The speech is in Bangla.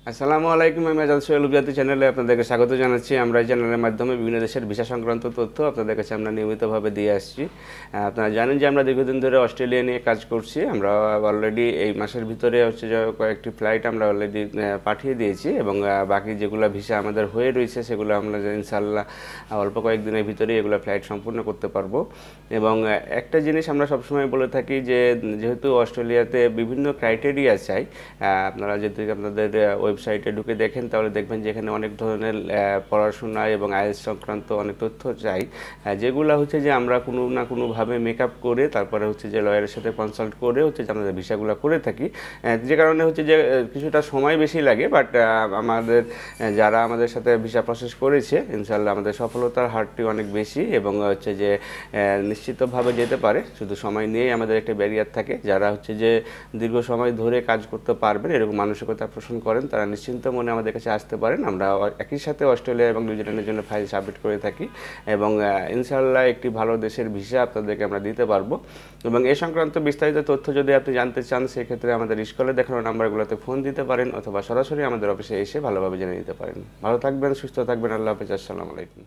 আসসালামু আলাইকুম। আমি আজাদ সোহেল গুজরাতি চ্যানেলে আপনাদেরকে স্বাগত জানাচ্ছি। আমরা এই চ্যানেলের মাধ্যমে বিভিন্ন দেশের ভিসা সংক্রান্ত তথ্য আপনাদের কাছে আমরা নিয়মিতভাবে দিয়ে আসছি। আপনারা জানেন যে আমরা দীর্ঘদিন ধরে অস্ট্রেলিয়া নিয়ে কাজ করছি। আমরা অলরেডি এই মাসের ভিতরে হচ্ছে যে কয়েকটি ফ্লাইট আমরা অলরেডি পাঠিয়ে দিয়েছি, এবং বাকি যেগুলো ভিসা আমাদের হয়ে রয়েছে সেগুলো আমরা ইনশাল্লাহ অল্প কয়েকদিনের ভিতরেই এগুলো ফ্লাইট সম্পূর্ণ করতে পারবো। এবং একটা জিনিস আমরা সবসময় বলে থাকি যে যেহেতু অস্ট্রেলিয়াতে বিভিন্ন ক্রাইটেরিয়া চাই, আপনারা যদি আপনাদের ওয়েবসাইটে ঢুকে দেখেন তাহলে দেখবেন যে এখানে অনেক ধরনের পড়াশোনা এবং আইএলটিএস সংক্রান্ত অনেক তথ্য চাই, যেগুলো হচ্ছে যে আমরা কোনো না কোনোভাবে মেকআপ করে তারপরে হচ্ছে যে লয়ারের সাথে কনসাল্ট করে হচ্ছে যে আমাদের ভিসাগুলো করে থাকি। যে কারণে হচ্ছে যে কিছুটা সময় বেশি লাগে, বাট আমাদের যারা আমাদের সাথে ভিসা প্রসেস করেছে ইনশাল্লাহ আমাদের সফলতার হারটি অনেক বেশি, এবং হচ্ছে যে নিশ্চিতভাবে যেতে পারে। শুধু সময় নিয়েই আমাদের একটা ব্যারিয়ার থাকে। যারা হচ্ছে যে দীর্ঘ সময় ধরে কাজ করতে পারবেন এরকম মানসিকতা পোষণ করেন তারা নিশ্চিন্ত মনে আমাদের কাছে আসতে পারেন। আমরা একই সাথে অস্ট্রেলিয়া এবং নিউজিল্যান্ডের জন্য ফাইল সাবমিট করে থাকি, এবং ইনশাআল্লাহ একটি ভালো দেশের ভিসা আপনাদেরকে আমরা দিতে পারবো। এবং এই সংক্রান্ত বিস্তারিত তথ্য যদি আপনি জানতে চান সেক্ষেত্রে আমাদের স্ক্রিনে দেখানো নাম্বারগুলোতে ফোন দিতে পারেন, অথবা সরাসরি আমাদের অফিসে এসে ভালোভাবে জেনে নিতে পারেন। ভালো থাকবেন, সুস্থ থাকবেন। আল্লাহ হাফেজ। আসসালামু আলাইকুম।